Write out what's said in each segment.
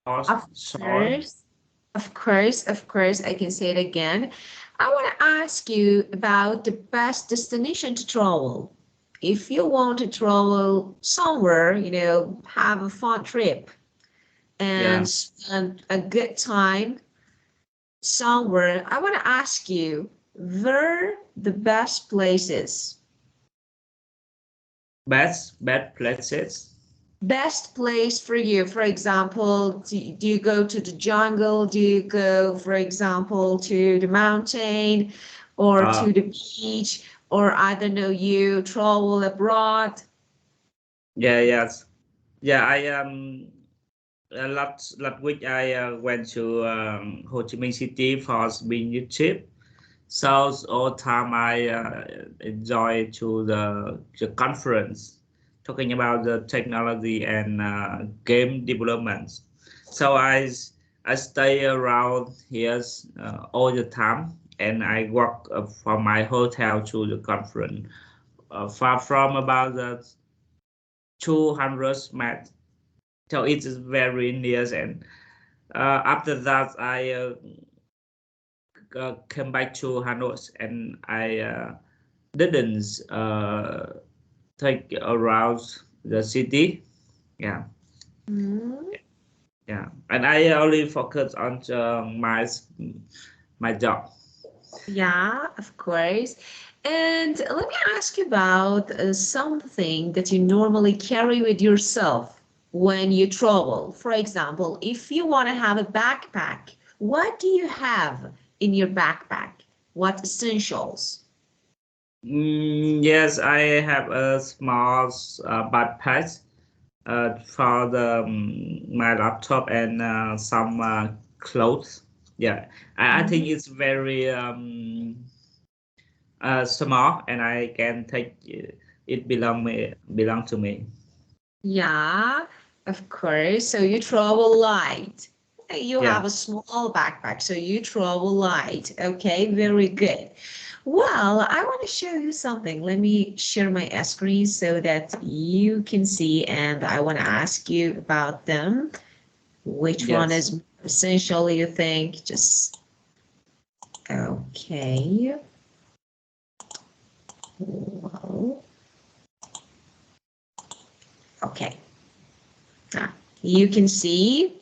Of short. course, of course, I can say it again. I want to ask you about the best destination to travel. If you want to travel somewhere, have a fun trip and Yeah, spend a good time somewhere, I want to ask you where the best places. bad places. Best place for you, for example, do you go to the jungle, do you go, for example, to the mountain or Uh, to the beach, or I don't know, you travel abroad? yeah, yes, yeah. I last week I went to Ho Chi Minh City for being trip. So all time I enjoy to the conference talking about the technology and game development. So I stay around here all the time, and I walk from my hotel to the conference, far from about the 200 meters. So it is very near, and after that I came back to Hanoi, and I didn't take around the city. Yeah, Mhm. yeah, and I only focus on my job. Yeah, of course. And let me ask you about something that you normally carry with yourself when you travel. For example, if you want to have a backpack, what do you have in your backpack? What essentials? Yes, I have a small backpack for my laptop and some clothes. Yeah, I think Mhm. it's very small, and I can take it belong to me. Yeah, of course. So you travel light. You Yeah. have a small backpack, so you travel light. Okay, very good. Well, I want to show you something. Let me share my screen so that you can see, and I want to ask you about them. Which one Yes. is essential, you think? Just okay. Well, okay. Ah, you can see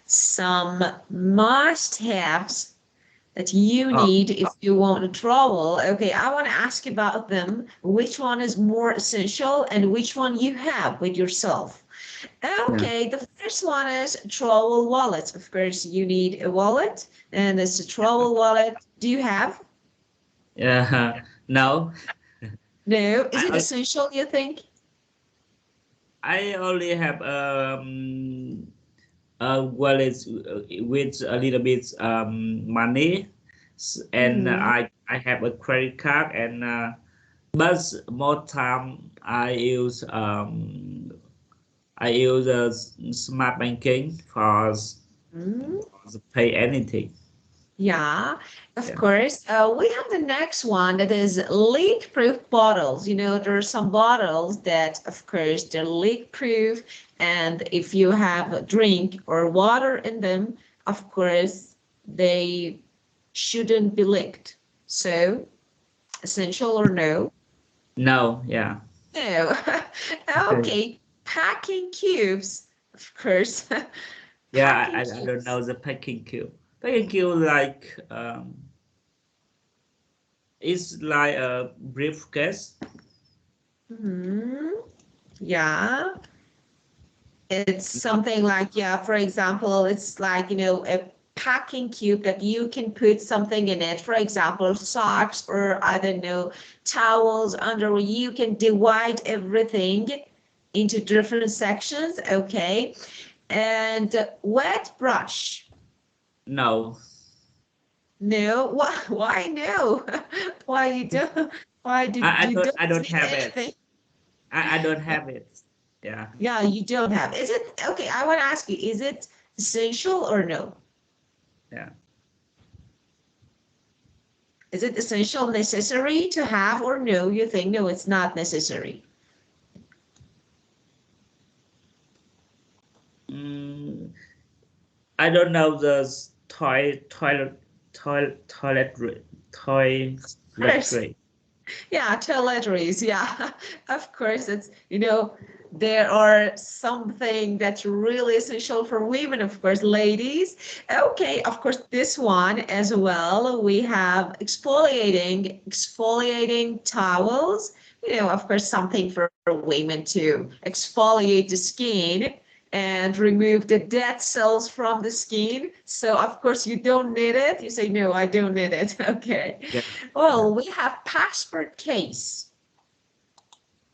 some must-haves that you Oh, need if you want to travel. Okay, I want to ask about them. Which one is more essential and which one you have with yourself? yeah. Okay, the first one is travel wallet. Of course, you need a wallet, and it's a travel wallet. Do you have? Yeah. No, No. Is I it on- essential, you think? I only have wallet with a little bit money, and Mm-hmm. I have a credit card, and but more time I use smart banking for pay anything. Yeah, of Yeah. course. We have the next one that is leak-proof bottles. There are some bottles that, of course, they're leak-proof, and if you have a drink or water in them, of course, they shouldn't be leaked. So, essential or no? No. Yeah. No. Okay. Packing cubes, of course. Yeah. Packing I don't cubes. know the packing cube. Packing cube like it's like a briefcase. Hmm. Yeah. It's something like, yeah, for example, it's like, a packing cube that you can put something in it. For example, socks or I don't know, towels, underwear. You can divide everything into different sections. Okay. And wet brush. No, No. Why no? Why you don't? Why did you I don't don't need have anything? it. I don't have it. Yeah. Yeah, you don't have. Is it okay? I want to ask you, is it essential or no? Yeah. Is it essential, necessary to have, or no? You think no, it's not necessary. Mm, I don't know the First, toiletry. yeah, toiletries. Yeah, of course. It's, there are something that's really essential for women, of course, ladies. Okay, of course, this one as well. We have exfoliating towels. Of course, something for women to exfoliate the skin and remove the dead cells from the skin. So, of course, you don't need it. You say, no, I don't need it. Okay. Yeah, yeah, Well, we have passport case.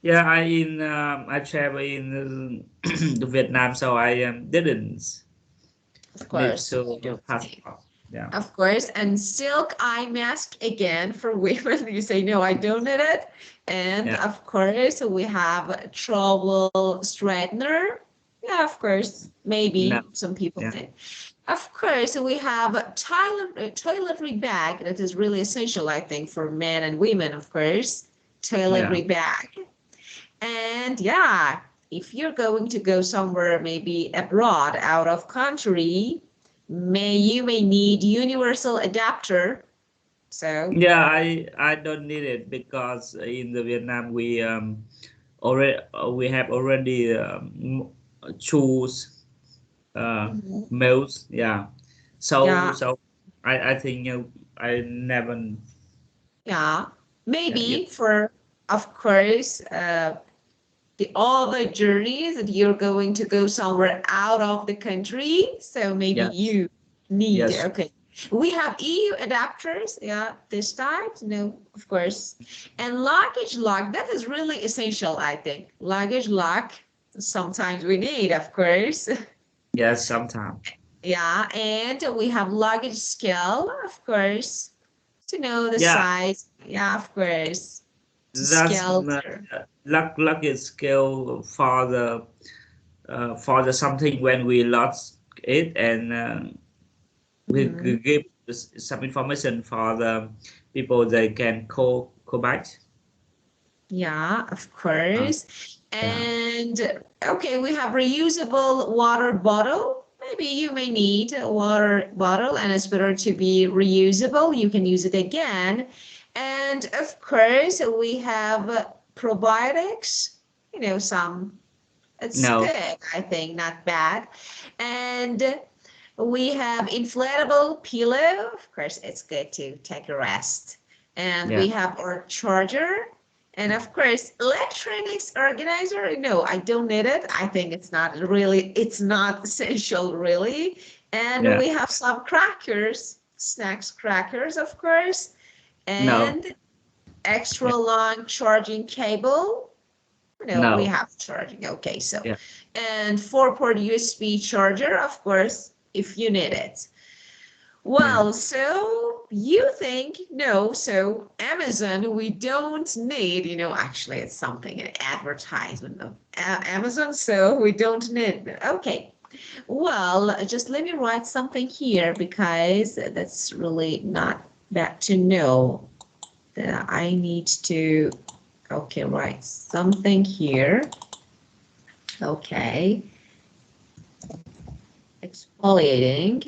yeah. I travel in the Vietnam, so I didn't Of need course, you to don't need. passport. Yeah, Of course, and silk eye mask again for women. You say, no, I don't need it. And yeah, of course, we have a trouble straightener. Yeah, of course, no, maybe some people yeah, think. Of course, we have a toiletry bag that is really essential, I think, for men and women, of course. yeah. Toiletry bag. And yeah, if you're going to go somewhere, maybe abroad, out of country, you may need universal adapter. So Yeah, I don't need it because in the Vietnam we have already choose mhm, meals. Yeah, yeah, so I think I never yeah, yeah maybe for, of course, the other journeys that you're going to go somewhere out of the country. So maybe yes you need, yes okay. We have EU adapters, yeah, this type, no, of course. And luggage lock, that is really essential, I think. Luggage lock, sometimes we need, of course. yes sometimes Yeah, and we have luggage scale, of course, to know the yeah size. Yeah, of course, to that's scale. luck is skill for the something when we lost it and we Mhm. give some information for the people they can call back. Yeah, of Uh, course. yeah, And okay, we have reusable water bottle. Maybe you may need a water bottle and it's better to be reusable. You can use it again. And of course, we have probiotics, some, it's no, good, I think, not bad. And we have inflatable pillow. Of course, it's good to take a rest. And yeah, we have our charger. And of course, electronics organizer. No, I don't need it. I think it's not essential really. And yeah, we have some crackers, snacks crackers, of course, no, and extra long charging cable. No, we no, have charging. Okay, so, yeah, and 4-port USB charger, of course, if you need it. yeah, Well, so you think, no, so Amazon, we don't need, actually it's something, an advertisement of Amazon, so we don't need, okay. Well, just let me write something here because that's really not bad to know that I need to, okay, write something here. Okay, exfoliating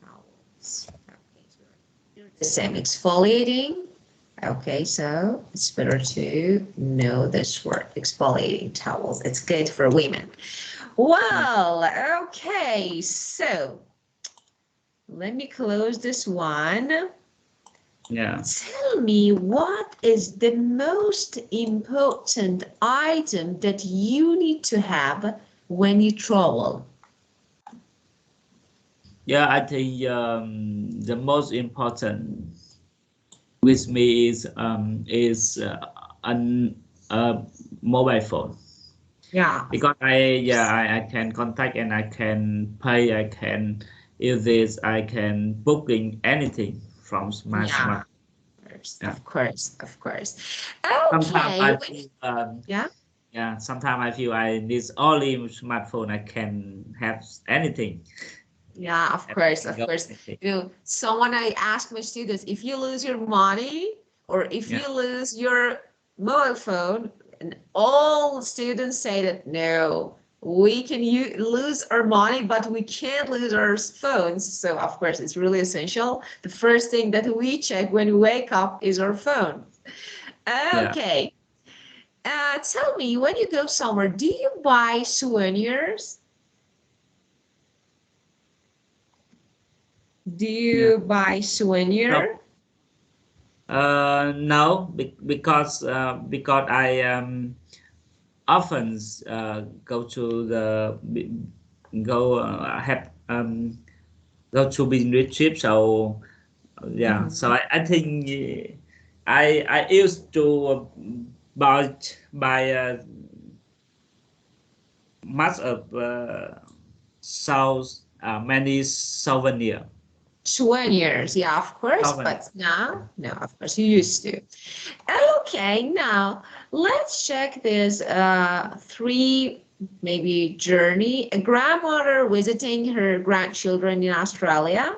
towels. Okay, so the same exfoliating. Okay, so it's better to know this word, exfoliating towels. It's good for women. yeah, Well, okay, so let me close this one. yeah. Tell me, what is the most important item that you need to have when you travel? Yeah, I think the most important with me is an a mobile phone Yeah, because I can contact and I can pay, I can use this, I can booking anything from my yeah, smart. Yeah. of course, of course. Sometimes Okay, I feel yeah, yeah. Sometimes I feel I need only smartphone. I can have anything. yeah, of I course, can of go course. anything. Someone I ask my students, if you lose your money or if Yeah. you lose your mobile phone, And all students say that no, we can lose our money, but we can't lose our phones. So of course, it's really essential. The first thing that we check when we wake up is our phone. Okay. Tell me, when you go somewhere, do you buy souvenirs? Do you buy souvenir? No, because I often go to the have go to business trip. So yeah, so I think I used to buy much of many souvenir. Souvenirs, yeah, of course, Souvenir. but now, no, of course, you used to. Okay, now let's check this three maybe journey. A grandmother visiting her grandchildren in Australia,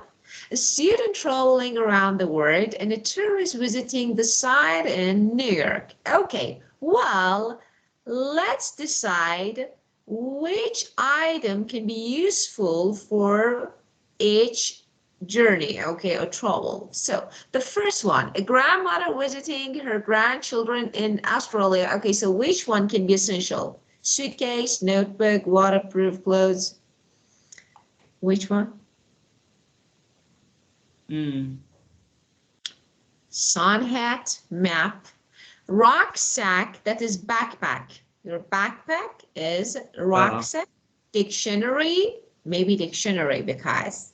a student traveling around the world, and a tourist visiting the site in New York. Okay, well, let's decide which item can be useful for each journey, okay, or travel. So the first one, a grandmother visiting her grandchildren in Australia. Okay, so which one can be essential? Suitcase, notebook, waterproof clothes. Which one? Sun hat, map, rucksack, that is backpack. Your backpack is rucksack, dictionary, maybe dictionary because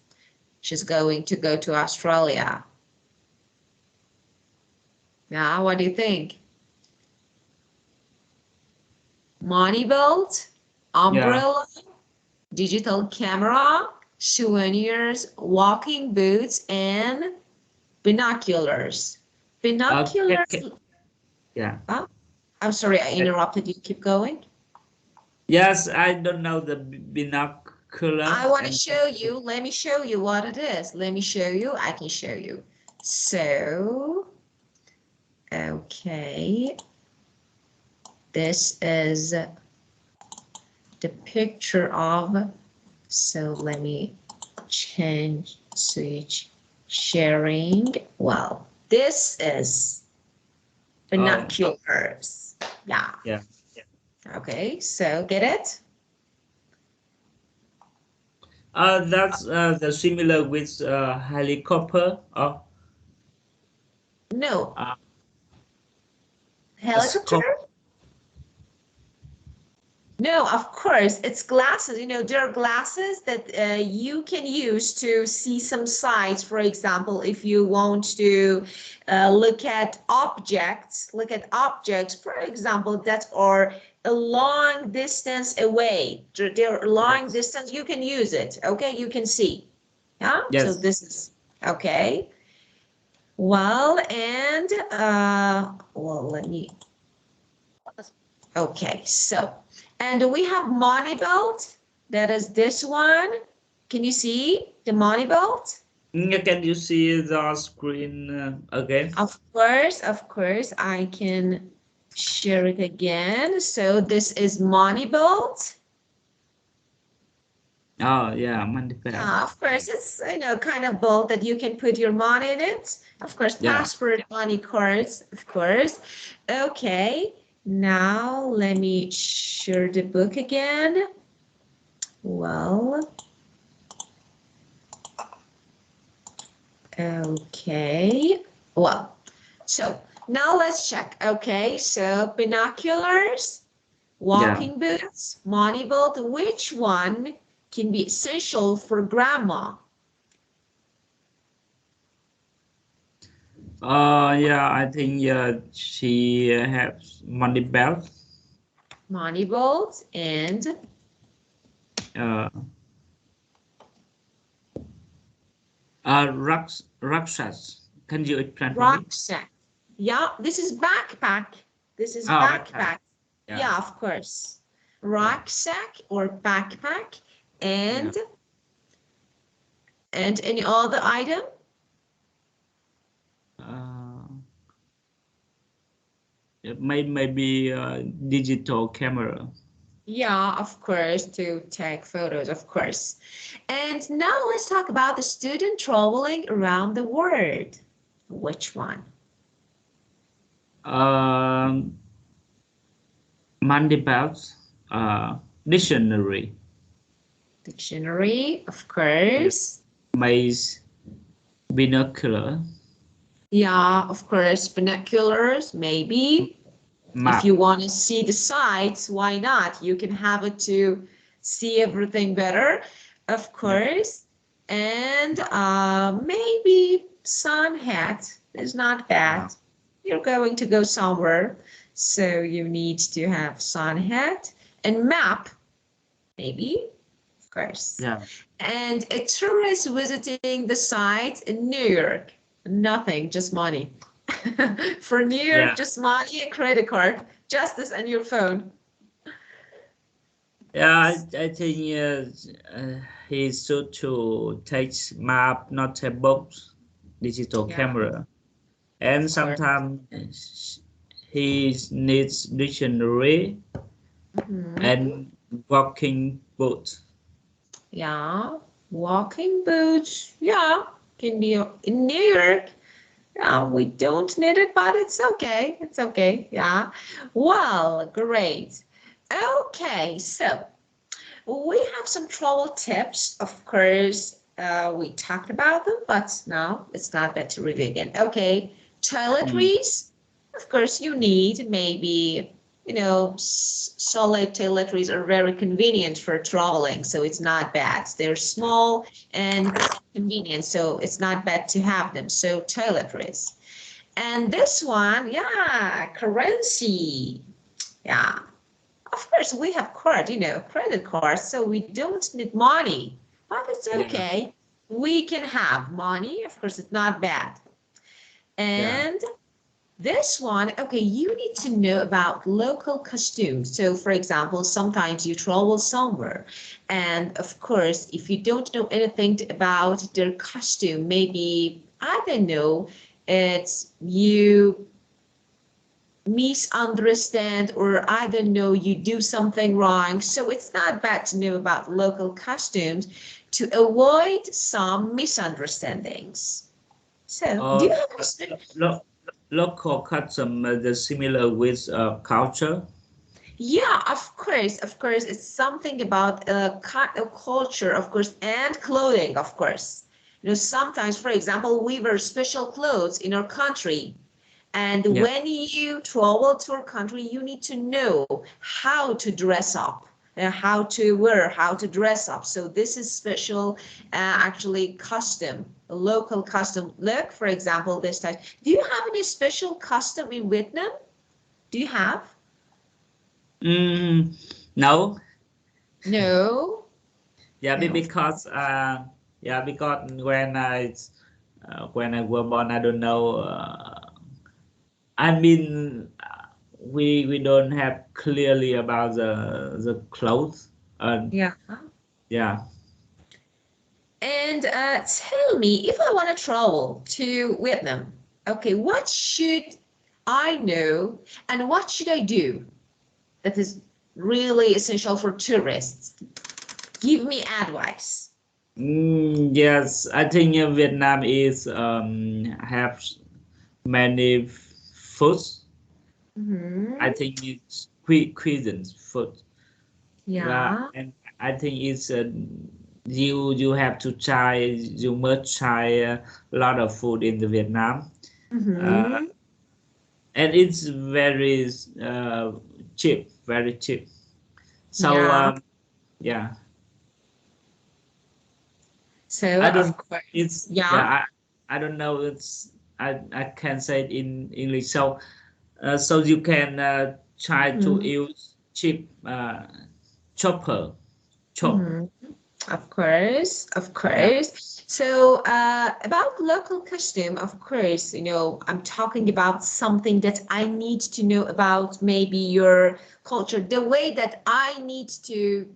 she's going to go to Australia. Now, what do you think? Money belt, umbrella, digital camera, souvenirs, walking boots, and binoculars. Binoculars. Yeah. Oh, I'm sorry, I interrupted you. Keep going. Yes, I don't know the binocular. I want to show you. Let me show you what it is. Let me show you. I can show you. So, okay. This is the picture of, so let me switch sharing. Well, this is binoculars. Yeah. Okay, so get it? That's the similar with helicopter. No. Helicopter? No, of course, it's glasses. You know, there are glasses that you can use to see some sights. For example, if you want to look at objects, for example, that are a long distance away. They're long distance, you can use it. Okay, you can see. Yeah, so this is okay. Well, and well, let me. Okay, so, and we have money belt. That is this one. Can you see the money belt? Can you see the screen again? Of course, I can share it again. So this is money belt. Oh, yeah, money belt. Of course, it's, you know, kind of belt that you can put your money in it. Of course, passport, money cards, of course. Okay. Now, let me share the book again. Well, okay. Well, so now let's check. Okay, so binoculars, walking boots, money belt. Which one can be essential for grandma? Yeah, I think she has money belt. Money belt and rucksack. Can you explain for me? rucksack. Yeah, this is backpack. This is backpack. Yeah, of course. Rucksack or backpack and any other item? maybe digital camera. Yeah, of course, to take photos, of course. And now let's talk about the student traveling around the world. Which one? Um, Monday belts, dictionary, Dictionary, of course. maze, binocular, Yeah, of course, binoculars, maybe. If map. you want to see the sights, why not? You can have it to see everything better, of Yeah. course. And maybe sun hat is not Yeah. bad. You're going to go somewhere, so you need to have sun hat and map, maybe, of course. Yeah. And a tourist visiting the site in New York, nothing, just money. For New York, Yeah. just money and credit card, just this and your phone. Yeah, I think he should to take map, not a box, digital Yeah, camera, and of course. sometimes he needs dictionary Mhm. and walking boot. Yeah, walking boots. Yeah, can be in New York. Yeah, we don't need it, but it's okay. It's okay. Yeah. Well, great. Okay, so we have some travel tips. Of course, we talked about them, but now it's not bad to review again. Okay, Mm. toiletries. Of course, you need maybe, solid toiletries are very convenient for traveling, so it's not bad. They're small and convenient, so it's not bad to have them. So toiletries. And this one, yeah, currency. Yeah, of course, we have card, credit cards, so we don't need money, but it's Yeah. okay. We can have money. Of course, it's not bad. Yeah. And this one, okay, you need to know about local costumes. So, for example, sometimes you travel somewhere, and of course, if you don't know anything about their costume, maybe, I don't know, it's you misunderstand or I don't know, you do something wrong. So it's not bad to know about local costumes to avoid some misunderstandings. So do you Or have lo local custom, the similar with culture. Yeah, of course, it's something about culture, of course, and clothing, of course. Sometimes, for example, we wear special clothes in our country. And Yeah. when you travel to a country, you need to know how to dress up, how to wear, how to dress up. So this is special, actually custom, a local custom. Look, for example, this time. Do you have any special custom in Vietnam? Do you have? Mm, no. No. Yeah, No. because because when I was born, I don't know. I mean, we don't have clearly about the clothes. Yeah. Yeah. And tell me, if I want to travel to Vietnam, okay, what should I know and what should I do that is really essential for tourists? Give me advice. Yes, I think Vietnam is have many foods. I Hmm. think it's cuisine food. Yeah. And I think it's you have to try, you must try a lot of food in the Vietnam, uh, Hmm. and it's very cheap, very cheap. So Yeah. yeah, So I don't. of course, It's yeah. yeah, I don't know. I can say it in English. So so you can try to Hmm. use cheap chopper chop. Hmm. Of course, of Yeah. course. So, about local costume, of course, I'm talking about something that I need to know about maybe your culture, the way that I need to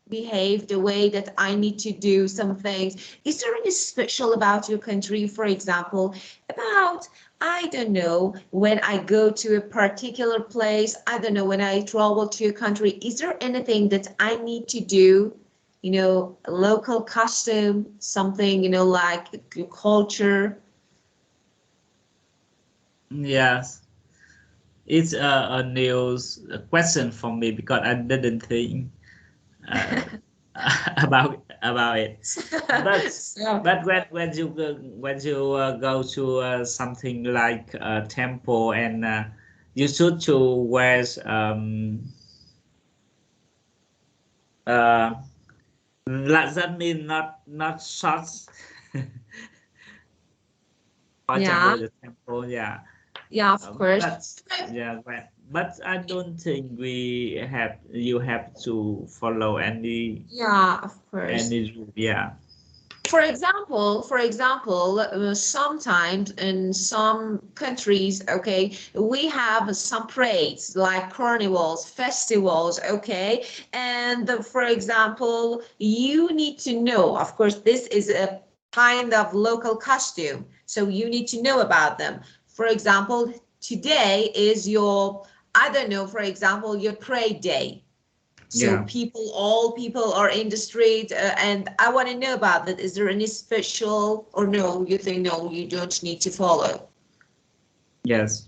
behave, the way that I need to do some things. Is there any special about your country, for example, about I don't know, when I go to a particular place, I don't know, when I travel to a country, is there anything that I need to do? You know, a local costume, something, you know, like culture. Yes, it's a new question for me because I didn't think uh, about it. But So, when you go to something like a temple and you should to wear uh that mean not shorts. For yeah, example, the temple, yeah. yeah, of But course. yeah, but I don't think you have to follow Yeah, of course. any rule. Yeah, For example, sometimes in some countries, okay, we have some parades like carnivals, festivals, okay, and for example, you need to know, of course, this is a kind of local costume, so you need to know about them. For example, today is your, I don't know, for example, your parade day. So yeah, people, all people are in the street, and I want to know about that. Is there any special, or no, you think no, you don't need to follow? yes,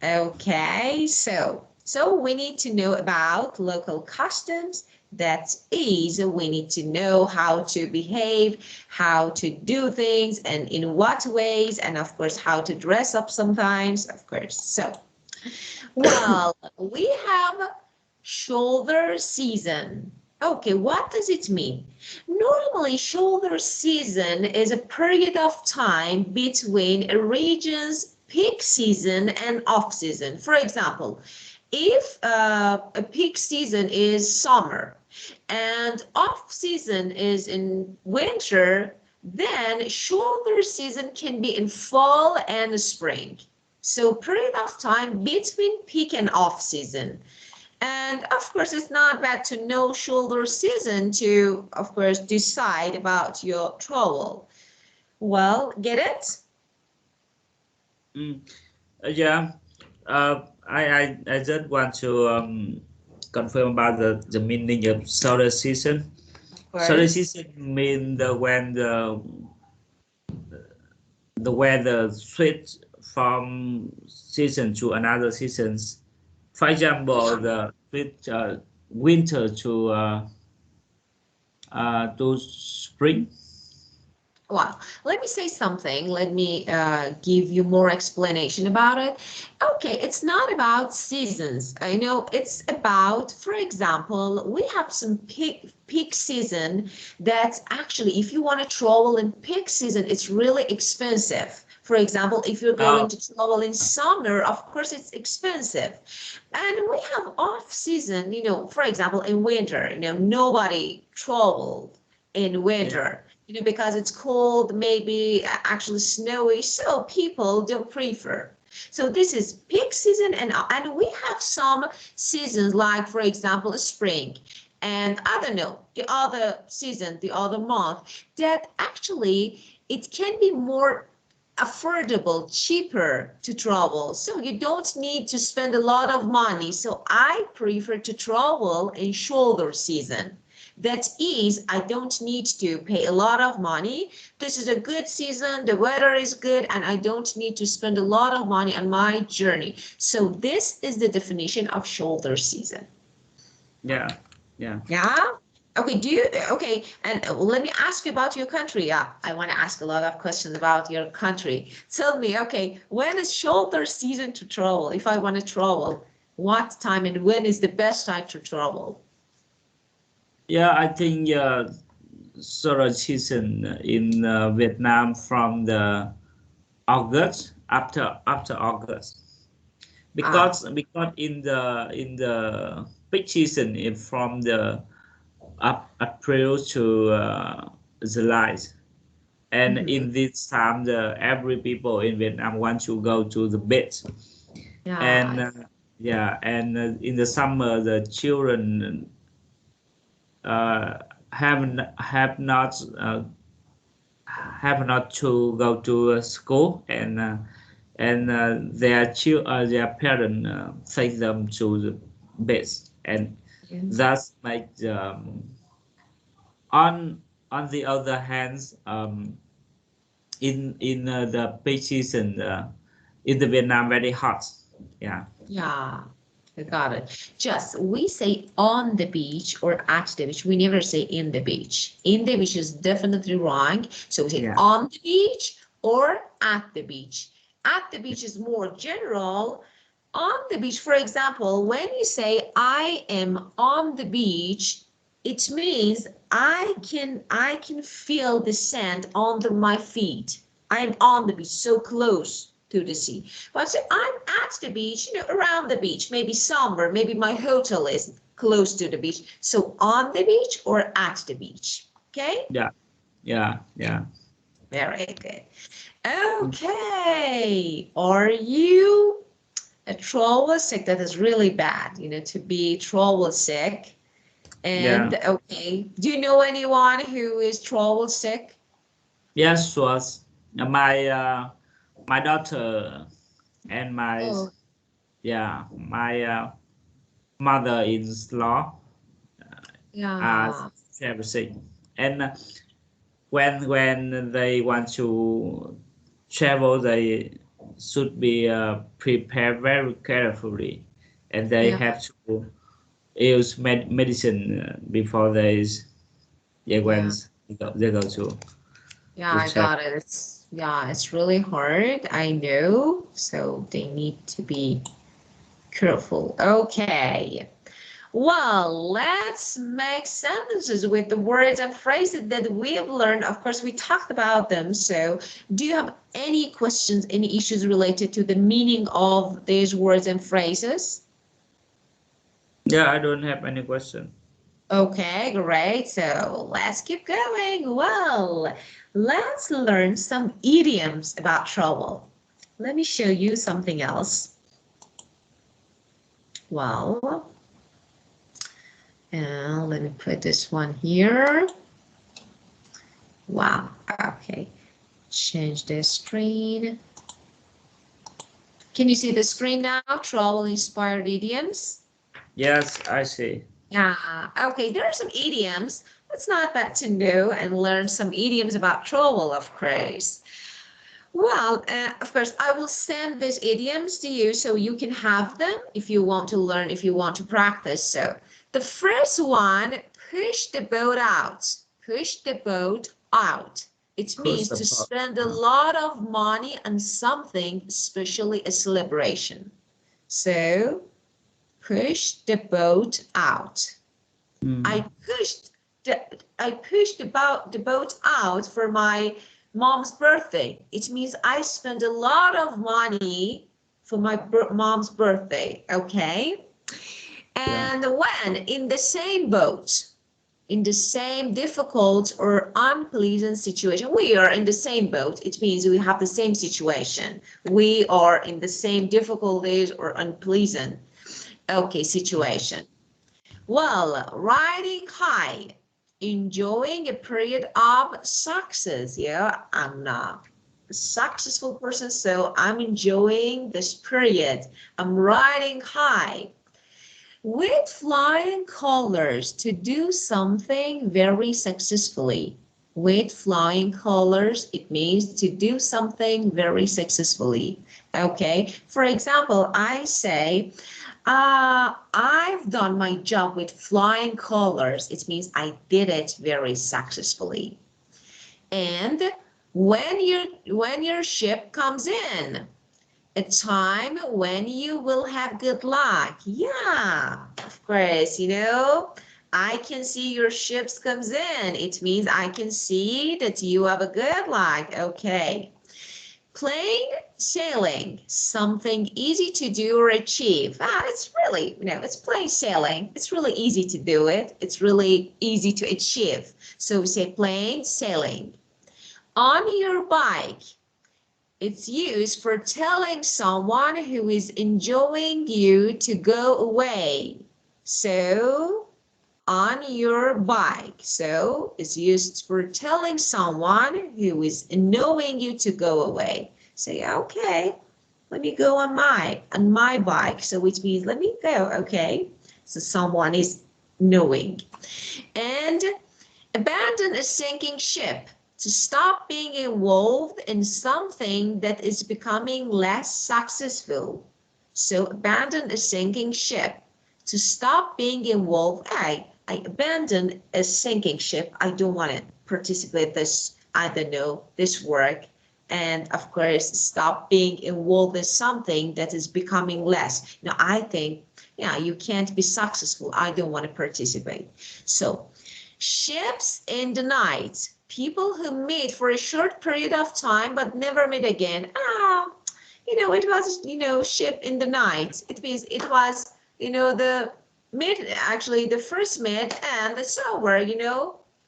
Okay, so we need to know about local customs. That is, we need to know how to behave, how to do things, and in what ways, and of course, how to dress up sometimes, of course. So, well, we have shoulder season. Okay, what does it mean? Normally, shoulder season is a period of time between a region's peak season and off season. For example, if a peak season is summer and off season is in winter, then shoulder season can be in fall and spring. So period of time between peak and off season. And of course, it's not bad to know shoulder season to, of course, decide about your travel. Well, get it? mm, yeah. I just want to confirm about the meaning of solar season. Of Solar course. season mean when the weather switch from season to another seasons. For example, the switch winter to spring. Well, let me say something. Let me give you more explanation about it. Okay, it's not about seasons. I know it's about, for example, we have some peak season that actually, if you want to travel in peak season, it's really expensive. For example, if you're going Oh, to travel in summer, of course, it's expensive. And we have off season, you know, for example, in winter, you know, nobody traveled in yeah, winter, you know, because it's cold, maybe actually snowy, so people don't prefer. So this is peak season, and we have some seasons like, for example, spring, and I don't know, the other season, the other month, that actually it can be more affordable, cheaper to travel. So you don't need to spend a lot of money. So I prefer to travel in shoulder season. That is, I don't need to pay a lot of money. This is a good season, the weather is good, and I don't need to spend a lot of money on my journey. So this is the definition of shoulder season. yeah, yeah. Yeah. Okay, okay, and let me ask you about your country. Yeah, I want to ask a lot of questions about your country. Tell me, okay, when is shoulder season to travel? If I want to travel, what time and when is the best time to travel? Yeah, I think solar season in Vietnam from the August after August Ah, because in the peak season is from the April to July, and mhm. in this time the every people in Vietnam want to go to the beach, and Yeah, yeah, and in the summer the children uh, have not have not to go to school, and their parents take them to the base, and Yes. thus make on the other hand, in the beach season in the Vietnam very hot. Yeah. Yeah, I got it. Just we say on the beach or at the beach. We never say in the beach. In the beach is definitely wrong. So we say Yeah. on the beach or at the beach. At the beach is more general. On the beach, for example, when you say I am on the beach, it means I can feel the sand under my feet. I'm on the beach, so close to the sea. But say I'm at the beach, around the beach, maybe somewhere, maybe my hotel is close to the beach. So on the beach or at the beach. Okay? Yeah. Yeah. Yeah. Very good. Okay. Are you a travel sick? That is really bad, to be travel sick. Yeah. And okay, do you know anyone who is travel sick? Yes, was my daughter and my, Oh, yeah, my mother-in-law are yeah. traveling, and when they want to travel, they should be prepared very carefully, and they Yeah, have to use medicine before they yeah. went they go Yeah, to I travel. got it. It's really hard. I know. So they need to be careful. Okay. Well, let's make sentences with the words and phrases that we've learned. Of course, we talked about them. So do you have any questions, any issues related to the meaning of these words and phrases? Yeah, I don't have any question. Okay, great. So let's keep going. Well, let's learn some idioms about trouble. Let me show you something else. Well, let me put this one here. Wow. Okay. Change the screen. Can you see the screen now? Trouble inspired idioms. Yes, I see. Yeah. Okay. There are some idioms. It's not bad to know and learn some idioms about trouble, of course. Well, of course, I will send these idioms to you so you can have them if you want to learn, if you want to practice. So the first one, push the boat out. Push the boat out. It Push means the to button. spend a lot of money on something, especially a celebration. So push the boat out. Mm. I pushed the boat out for my mom's birthday. It means I spent a lot of money for my mom's birthday. Okay. Yeah. And when in the same boat, in the same difficult or unpleasant situation, we are in the same boat. It means we have the same situation. We are in the same difficulties or unpleasant, okay, situation. Well, riding high, enjoying a period of success. Yeah, I'm a successful person, so I'm enjoying this period. I'm riding high. With flying colors, to do something very successfully. With flying colors, it means to do something very successfully. Okay, for example, I say, I've done my job with flying colors. It means I did it very successfully. And when your ship comes in, a time when you will have good luck. Yeah, of course, I can see your ships comes in. It means I can see that you have a good luck. Okay. Plain sailing, something easy to do or achieve. It's really, it's plain sailing. It's really easy to do it. It's really easy to achieve. So we say plain sailing. On your bike, it's used for telling someone who is enjoying you to go away. So on your bike. So it's used for telling someone who is annoying you to go away. Say, okay, let me go on my bike. So which means let me go, okay? So someone is knowing. And abandon a sinking ship. To stop being involved in something that is becoming less successful. So abandon a sinking ship. To stop being involved, I abandon a sinking ship. I don't want to participate this, I don't know, this work. And of course, stop being involved in something that is becoming less. Now, I think, yeah, you can't be successful. I don't want to participate. So ships in the night. People who meet for a short period of time but never meet again. It was, ship in the night. It means it was, the meet, actually the first meet and it's over,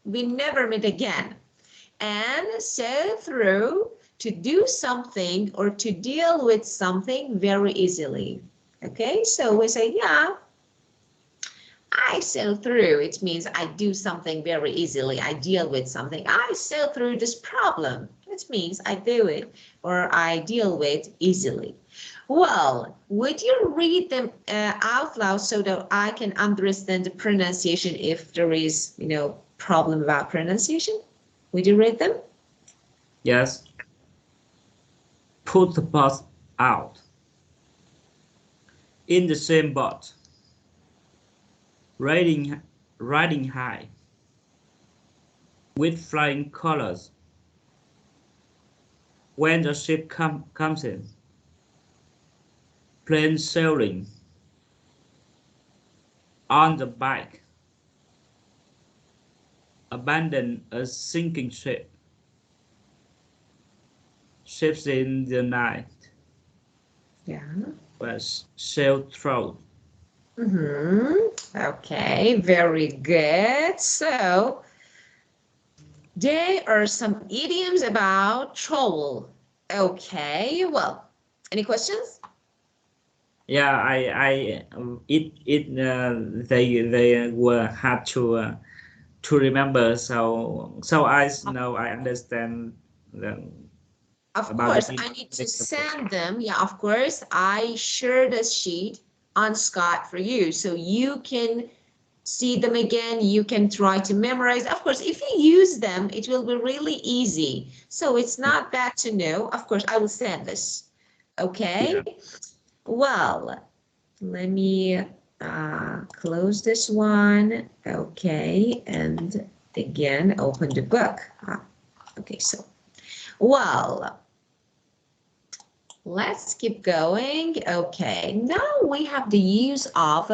we never meet again. And so through to do something or to deal with something very easily. Okay, so we say, yeah, I sail through. It means I do something very easily. I deal with something. I sail through this problem. It means I do it or I deal with easily. Well, would you read them out loud so that I can understand the pronunciation if there is, problem about pronunciation? Would you read them? Yes. Put the bus out. In the same boat. Riding high. With flying colors. When the ship comes in. Plain sailing. On the bike. Abandon a sinking ship. Ships in the night. Yeah. Was sail through. Okay, very good. So there are some idioms about trouble. Okay, well, any questions? Yeah, they were had to remember. So I know I understand the, Of about course, the I need to send them. Yeah, of course, I share this sheet on Scott for you so you can see them again. You can try to memorize. Of course, if you use them, it will be really easy. So it's not bad to know. Of course, I will send this. Okay. yeah. Well, let me close this one. Okay. And again, open the book. Okay. So, well, let's keep going. Okay. Now we have the use of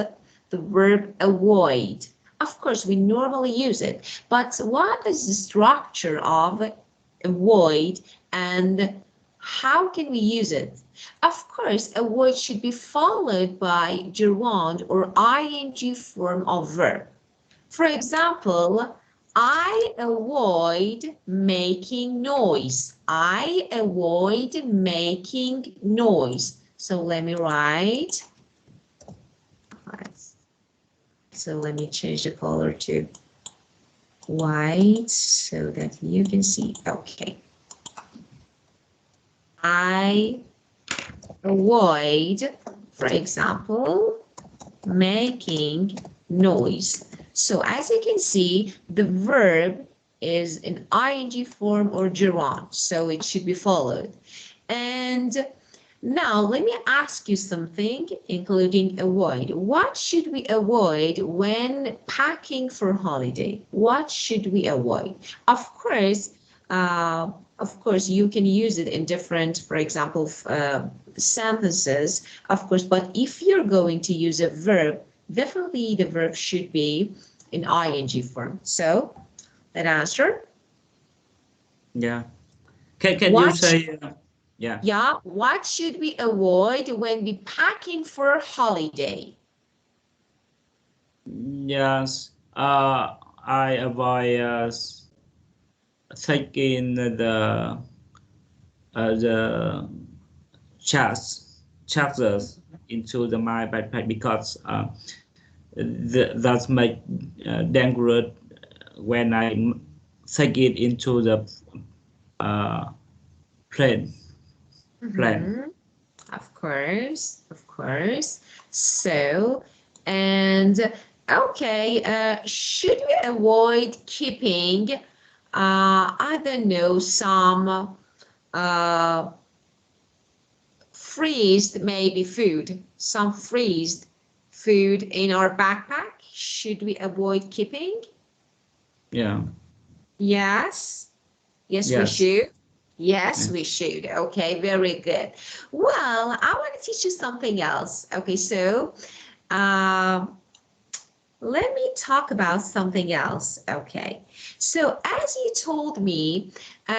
the verb avoid. Of course, we normally use it, but what is the structure of avoid and how can we use it? Of course, avoid should be followed by gerund or ing form of verb. For example, I avoid making noise. I avoid making noise. So let me write. So let me change the color to white so that you can see. Okay. I avoid, for example, making noise. So as you can see, the verb is in ing form or gerund, so it should be followed. And now let me ask you something, including avoid. What should we avoid when packing for holiday? What should we avoid? Of course, you can use it in different, for example, sentences, of course, but if you're going to use a verb, definitely the verb should be in ing form. So, that answer. Yeah. Can you What, say yeah. yeah, what should we avoid when we packing for holiday? Yes. I avoid taking the chargers into my backpack because that make dangerous when I take it into the uh, plane. Of course, of course. So, and okay, should we avoid keeping, I don't know, some freezed maybe food, some freezed food in our backpack? Should we avoid keeping? Yeah. Yes. Yes, we Yes. should. Yes, Yeah. we should. Okay, very good. Well, I want to teach you something else. Okay, so um, let me talk about something else. Okay, so as you told me,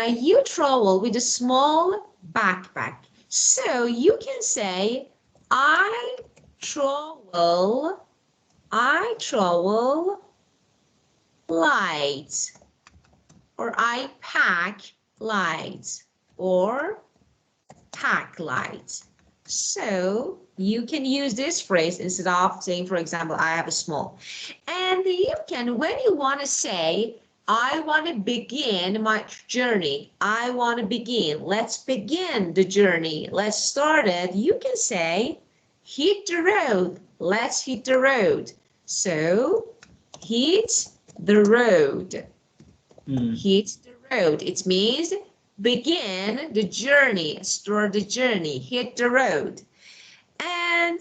you travel with a small backpack. So you can say, I travel, I travel light, or I pack light, or pack light. So you can use this phrase instead of saying, for example, I have a small. And you can, when you want to say, I want to begin my journey, I want to begin, let's begin the journey, let's start it, you can say, hit the road, let's hit the road. So hit the road. Hit the road. It means begin the journey, start the journey, hit the road. And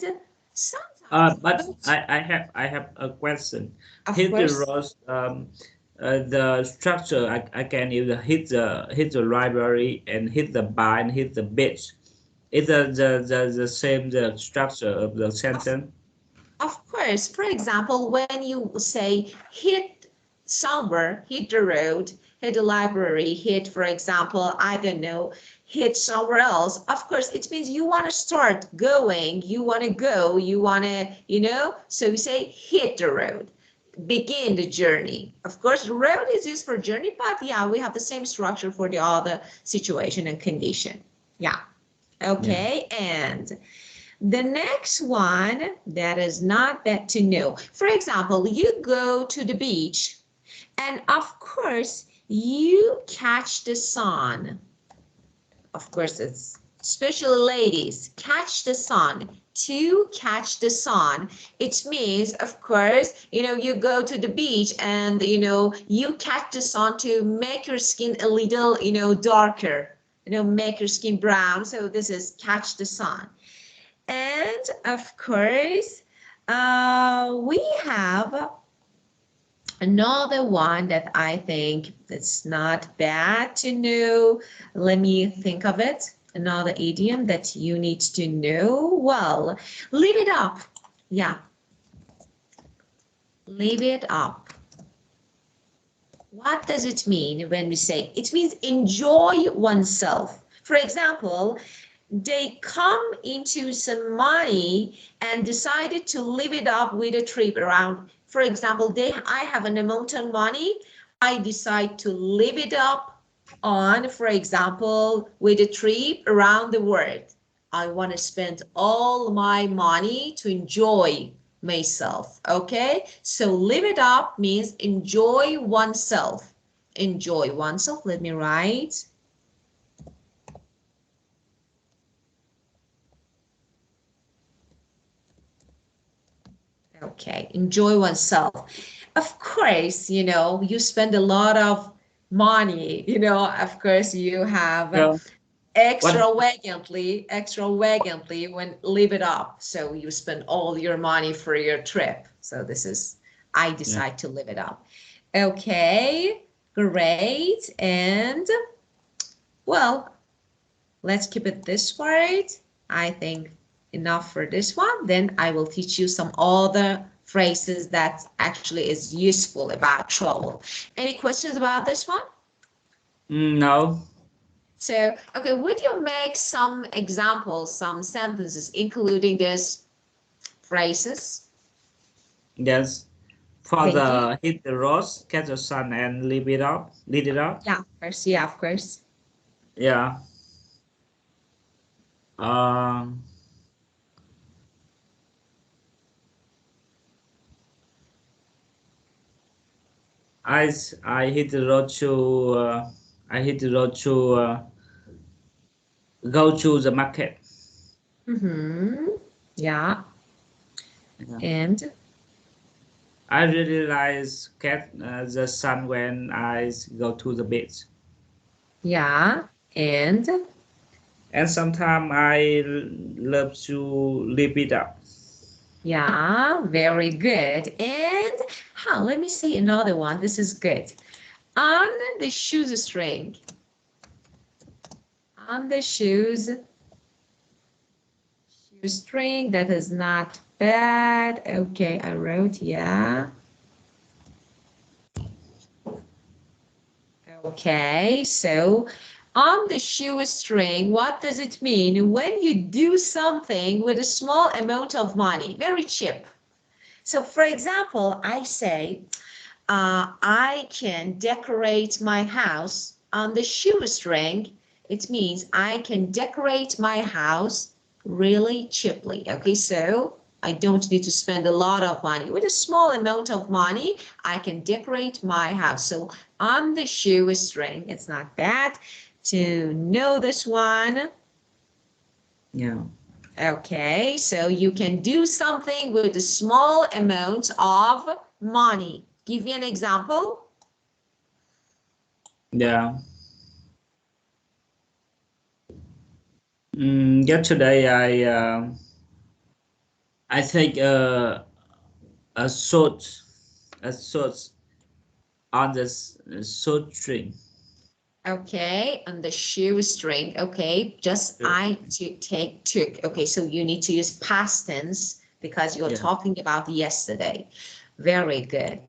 sometimes, But I have a question. of Hit the course, road. The structure I can use hit the library and hit the bar and hit the beach. Is the same the structure of the of, sentence? of course, for example, when you say hit somewhere, hit the road, hit the library, hit, for example, I don't know, hit somewhere else, of course, it means you want to start going, you want to go, you want to, so you say hit the road, begin the journey. Of course, road is used for journey, but yeah, we have the same structure for the other situation and condition. Yeah. Yeah. Okay. And the next one that is not bad to know. For example, you go to the beach and of course you catch the sun. Of course, it's especially ladies, catch the sun. To catch the sun, it means, of course, you go to the beach and, you catch the sun to make your skin a little, darker, make your skin brown. So this is catch the sun. And of course, we have another one that I think that's not bad to know. Let me think of it. Another idiom that you need to know. Well, leave it up. Yeah, leave it up. What does it mean when we say it means enjoy oneself? For example, they come into some money and decided to live it up with a trip around. For example, I have an amount of money. I decide to live it up on, for example, with a trip around the world. I want to spend all my money to enjoy myself. Okay, so live it up means enjoy oneself. Enjoy oneself. Let me write. Okay, enjoy oneself. Of course, you spend a lot of money, of course you have So what? extravagantly when live it up. So you spend all your money for your trip. So this is, I Yeah. decide to live it up. Okay, great. And well, let's keep it this word. I think enough for this one. Then I will teach you some other phrases that actually is useful about travel. Any questions about this one? No. So, okay, would you make some examples, some sentences, including these phrases? Yes. For Thank you. the hit the road, catch the sun, and leave it up. Leave it up. Yeah, of course. Yeah, of course. Yeah. Um. I hit the road to go to the market. Yeah. Yeah. And I really like get the sun when I go to the beach. yeah. And Sometimes I love to live it up. yeah, very good. And let me see another one. This is good. On the shoestring. On the shoestring. That is not bad. Okay, I wrote, yeah. Okay, so on the shoestring, what does it mean when you do something with a small amount of money, very cheap? So for example, I say, I can decorate my house on the shoestring. It means I can decorate my house really cheaply. Okay, so I don't need to spend a lot of money. With a small amount of money, I can decorate my house. So on the shoestring, it's not bad to know this one. Yeah. Okay, so you can do something with a small amount of money. Give you an example. Yeah. Yesterday I take a short on the short string. Okay, on the shoestring. Okay, just Yeah. I to take took. Okay, so you need to use past tense because you're Yeah. talking about yesterday. Very good.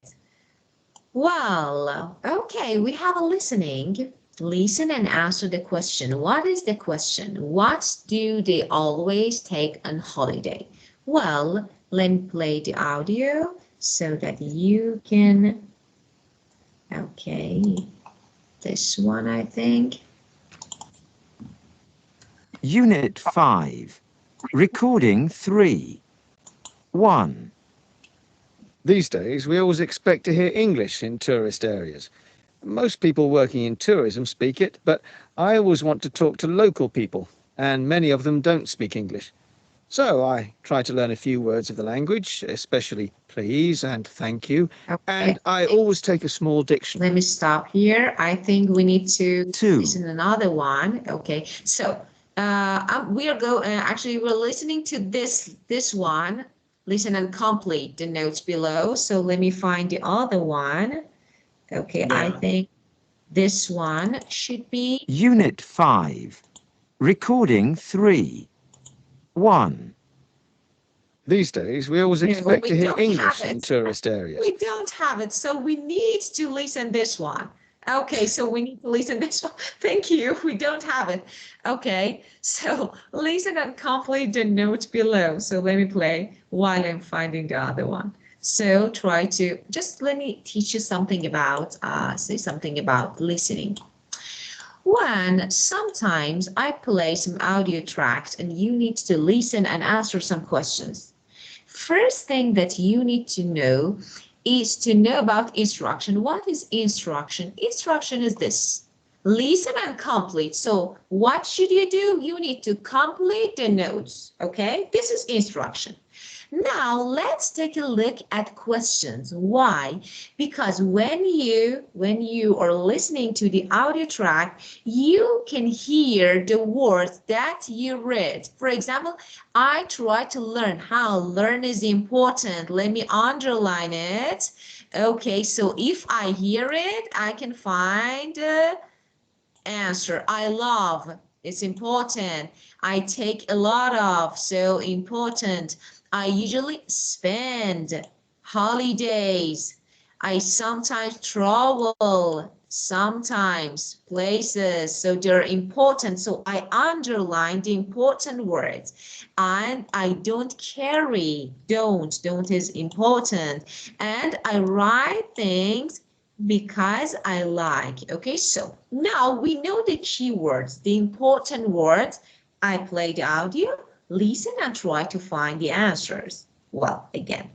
Well, okay, we have a listening. Listen and answer the question. What is the question? What do they always take on holiday? Well, let me play the audio so that you can, okay, this one, I think. Unit 5. Recording 3. 1. These days, we always expect to hear English in tourist areas. Most people working in tourism speak it, but I always want to talk to local people, and many of them don't speak English. So I try to learn a few words of the language, especially please and thank you, and I always take a small dictionary. Let me stop here. I think we need to 2. listen another one. Okay, so actually we're listening to this one. Listen and complete the notes below. So let me find the other one. Okay, I Yeah. think this one should be Unit 5. Recording 3. 1. These days, we always No, expect we to hear don't English have in it. tourist areas. We don't have it, so we need to listen this one. Okay, so we need to listen this one. Thank you. We don't have it. Okay, so listen and complete the note below. So let me play while I'm finding the other one. So try to just let me teach you something about say something about listening. One, sometimes I play some audio tracks and you need to listen and answer some questions. First thing that you need to know is to know about instruction. What is instruction? Instruction is this. Listen and complete. So what should you do? You need to complete the notes. Okay, this is instruction. Now let's take a look at questions. Why? Because when you are listening to the audio track, you can hear the words that you read. For example, I try to learn. How learn is important. Let me underline it. Okay, so if I hear it, I can find the answer. I love. It's important. I take a lot of. So important. I usually spend. Holidays. I sometimes travel. Sometimes places. So they're important. So I underline the important words. And I don't carry. Don't is important. And I write things because I like. Okay, so now we know the keywords, the important words. I play the audio, listen and try to find the answers. Well, again.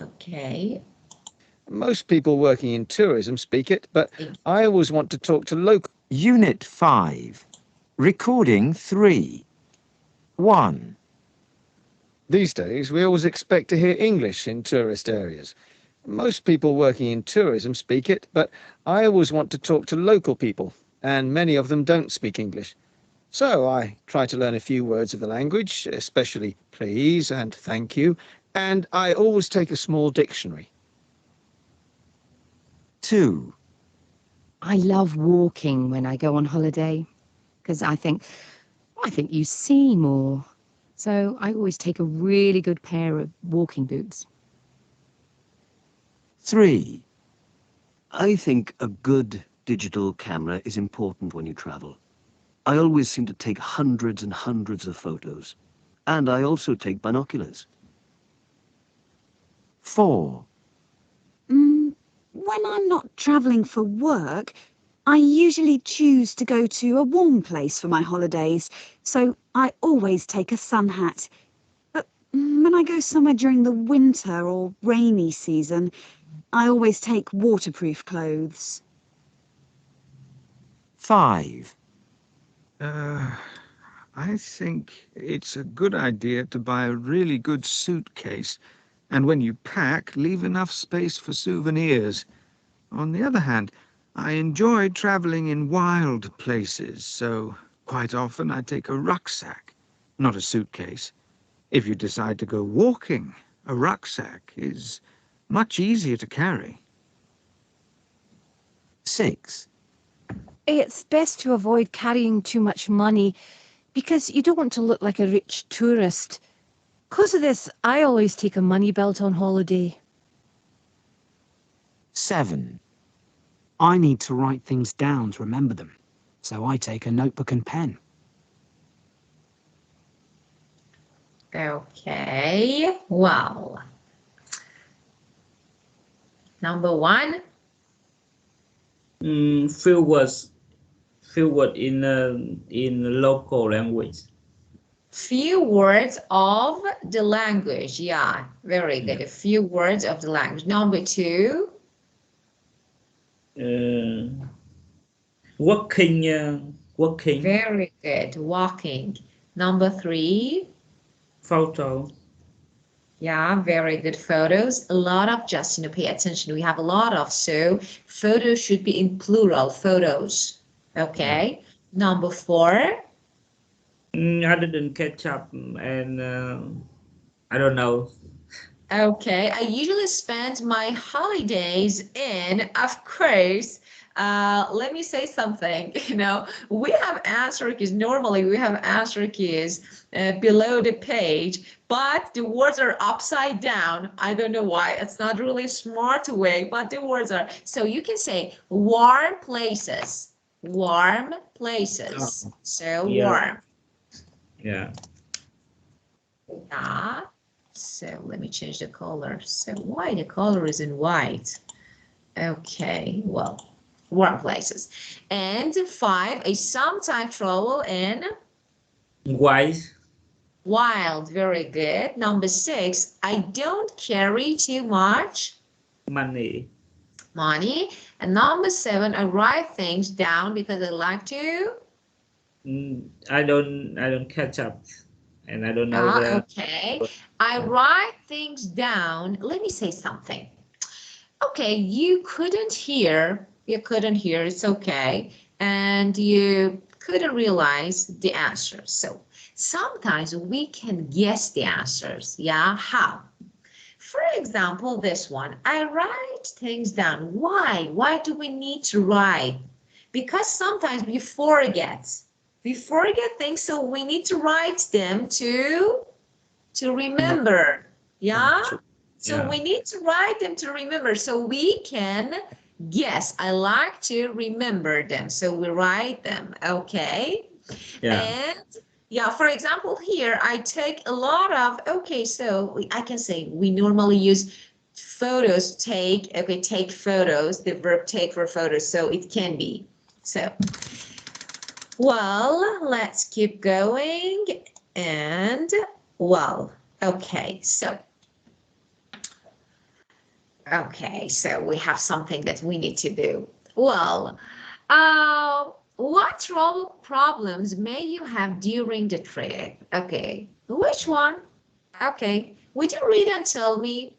Okay. Most people working in tourism speak it, but I always want to talk to local. Unit 5. Recording 3. 1. These days, we always expect to hear English in tourist areas. Most people working in tourism speak it, but I always want to talk to local people, and many of them don't speak English. So I try to learn a few words of the language, especially please and thank you, and I always take a small dictionary. 2. I love walking when I go on holiday because I think you see more. So I always take a really good pair of walking boots. 3. I think a good digital camera is important when you travel. I always seem to take hundreds and hundreds of photos. And I also take binoculars. 4. When I'm not travelling for work, I usually choose to go to a warm place for my holidays, so I always take a sun hat. But when I go somewhere during the winter or rainy season, I always take waterproof clothes. 5. I think it's a good idea to buy a really good suitcase, and when you pack, leave enough space for souvenirs. On the other hand, I enjoy traveling in wild places, so quite often I take a rucksack, not a suitcase. If you decide to go walking, a rucksack is much easier to carry. 6. It's best to avoid carrying too much money because you don't want to look like a rich tourist. Because of this, I always take a money belt on holiday. 7. I need to write things down to remember them, so I take a notebook and pen. Okay, well. Number 1. Few words in local language. Few words of the language. Yeah, very good. A few words of the language. Number 2. Working. Very good. Walking. Number 3. Photo. Yeah, very good. Photos. A lot of, just, pay attention. We have a lot of, so photos should be in plural, photos. Okay. Number 4. I didn't catch up, and I don't know. Okay, I usually spend my holidays in, of course, let me say something, we have answer keys. Normally we have answer keys below the page, but the words are upside down. I don't know why. It's not really a smart way, but the words are. So you can say warm places, warm places. So Yeah. warm. Yeah. Yeah. So let me change the color. So why the color is in white? Okay, well, warm places. And 5, I sometimes travel in wild. Very good. Number 6, I don't carry too much money. And number 7, I write things down because I like to. I don't catch up, and I don't know. Okay, I write things down. Let me say something. Okay, you couldn't hear. It's okay, and you couldn't realize the answer. So sometimes we can guess the answers. Yeah, how? For example, this one, I write things down. Why? Why do we need to write? Because sometimes we forget. We forget things, so we need to write them to remember. Yeah? So we need to write them to remember so we can guess. I like to remember them, so we write them. Okay? Yeah. And yeah, for example, here I take a lot of, okay, so I can say we normally use photos, take photos, the verb take for photos, so it can be. So, well, let's keep going. And, well, okay, so Okay, so we have something that we need to do. Well, what travel problems may you have during the trip? Okay, which one? Okay, would you read and tell me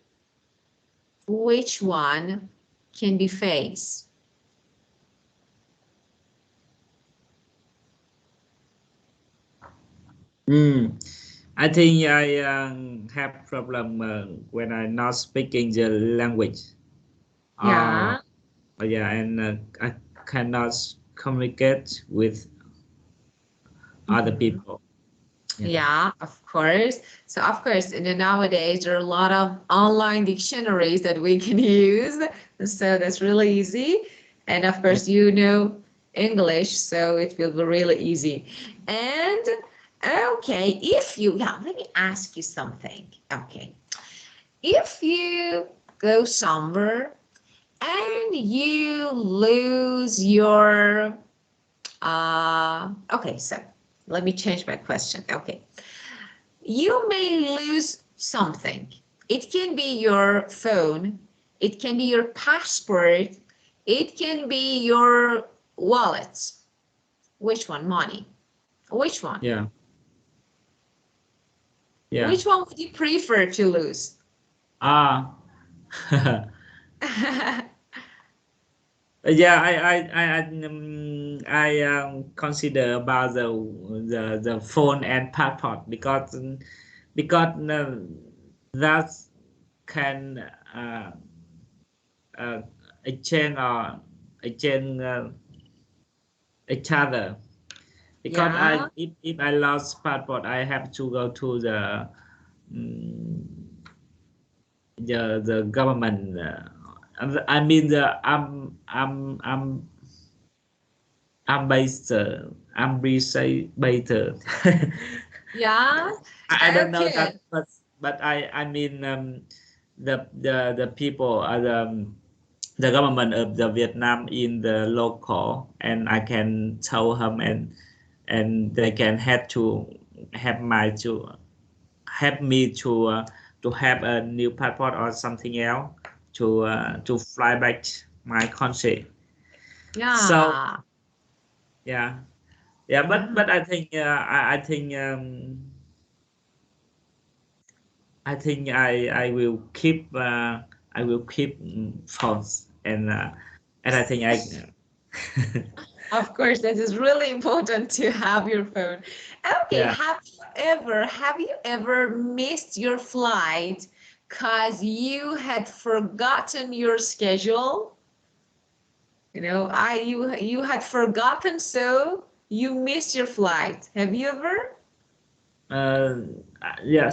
which one can be faced? I think I have problem when I not speaking the language. Yeah. Yeah, and I cannot communicate with other Mhm. people. Yeah, of course. So of course, nowadays there are a lot of online dictionaries that we can use. So that's really easy. And of course, you know English, so it will be really easy. And okay, yeah, let me ask you something. Okay. If you go somewhere and you lose your okay, so let me change my question. Okay. You may lose something. It can be your phone, it can be your passport, it can be your wallet. Which one? Money. Which one? Yeah. Yeah. Which one would you prefer to lose? Ah. Yeah, I consider about the phone and passport because that can uh, exchange or exchange each other. Because Yeah, if I lost passport, I have to go to mm, the government. I mean the ambassador. yeah. I don't know Okay. that, but I mean the people the government of the Vietnam in the local, and I can tell him, and they can have to have my to help me to have a new passport or something else to fly back my country. So Yeah. yeah, yeah, Yeah. but I think I think I will keep phones, and I think Of course, that is really important to have your phone. Okay, yeah. have you ever missed your flight because you had forgotten your schedule? You know, you had forgotten, so you missed your flight. Have you ever? uh, yeah.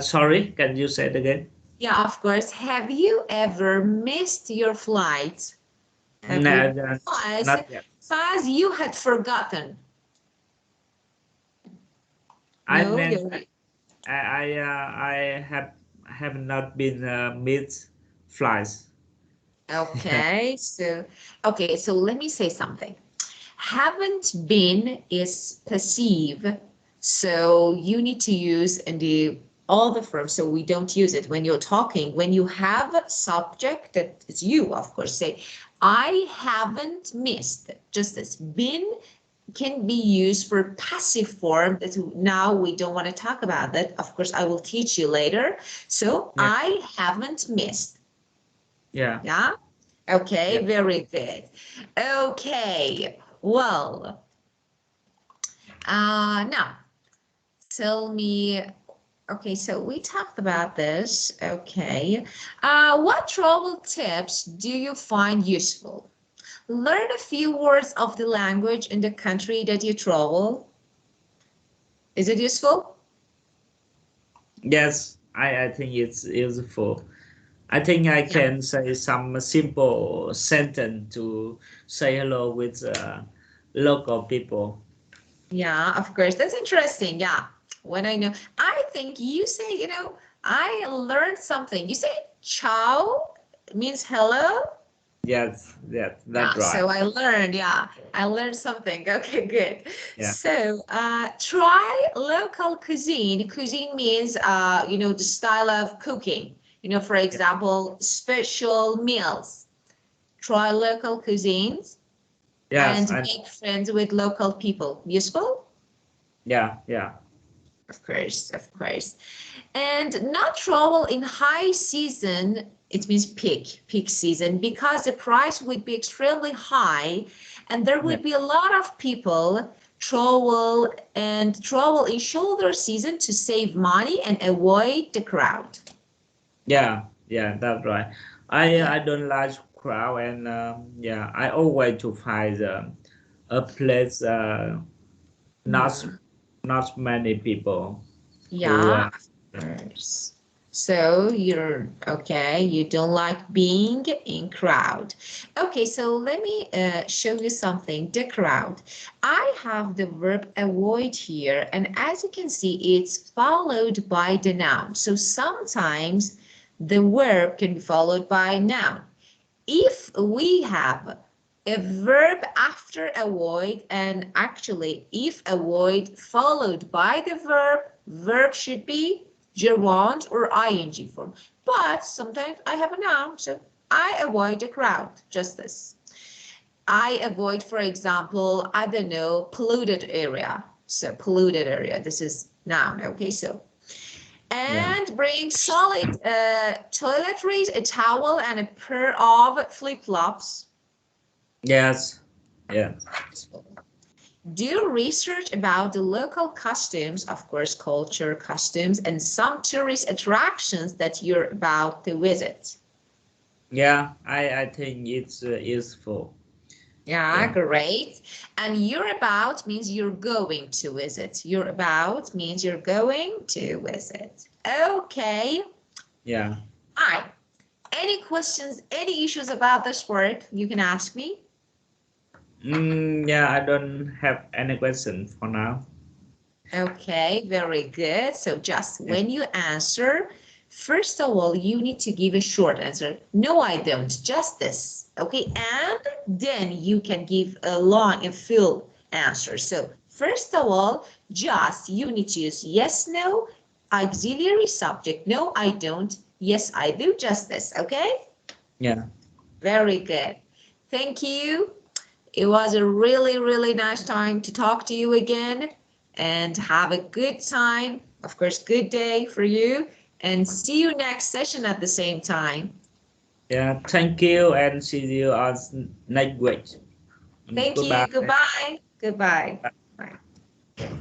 Sorry, can you say it again? Yeah, of course. Have you ever missed your flight? Have No, you? no, Because not yet. you had forgotten. I No, meant you I have not been mid flights. okay. So let me say something. Haven't been is passive. So you need to use in the all the verbs. So we don't use it when you're talking. When you have a subject that is you, of course, say, I haven't missed. Just as been can be used for passive form that now we don't want to talk about that. Of course, I will teach you later. So Yeah, I haven't missed. yeah, Yeah. Okay, yeah. very good. Okay, well, now tell me, okay, so we talked about this. Okay, what travel tips do you find useful? Learn a few words of the language in the country that you travel. Is it useful? Yes, I think it's useful. I think I Yeah. can say some simple sentence to say hello with local people. Yeah, of course. That's interesting. Yeah. When I know, I think you say, I learned something. You say ciao means hello. Yes, that's Yeah. right. So I learned something. Okay, good. Yeah, So, try local cuisine. Cuisine means, the style of cooking. You know, for example, special meals, try local cuisines, Yes, and make friends with local people. Useful? yeah, yeah. Of course, of course. And not travel in high season, it means peak season, because the price would be extremely high and there would be a lot of people travel in shoulder season to save money and avoid the crowd. Yeah, yeah, that's right. I don't like crowd, and yeah, I always to find a place not not many people who Yeah, of course. So you're okay, you don't like being in crowd. Okay, so let me show you something, the crowd. I have the verb avoid here, and as you can see, it's followed by the noun. So sometimes the verb can be followed by noun. If we have a verb after avoid, and actually if avoid followed by the verb should be gerund or ing form. But sometimes I have a noun, so I avoid the crowd, just this. I avoid, for example, I don't know, polluted area. So polluted area, this is noun, okay? So and bring solid toiletries, a towel, and a pair of flip-flops. yes, yeah, Do research about the local costumes, of course, culture, costumes, and some tourist attractions that you're about to visit. yeah. I think it's useful. Yeah, great. And you're about means you're going to visit. You're about means you're going to visit. Okay. Yeah. All right. Any questions, any issues about this work, you can ask me. Yeah, I don't have any question for now. Okay, very good. So just when you answer, first of all, you need to give a short answer. No, I don't, just this. Okay, and then you can give a long and full answer. So first of all, just you need to use yes, no, auxiliary subject. No, I don't. Yes, I do. Just this. Okay, Yeah. very good. Thank you. It was a really, really nice time to talk to you again, and have a good time. Of course, good day for you, and see you next session at the same time. Yeah. Thank you, and see you on next week. Thank you. Goodbye. Goodbye. Goodbye. Bye.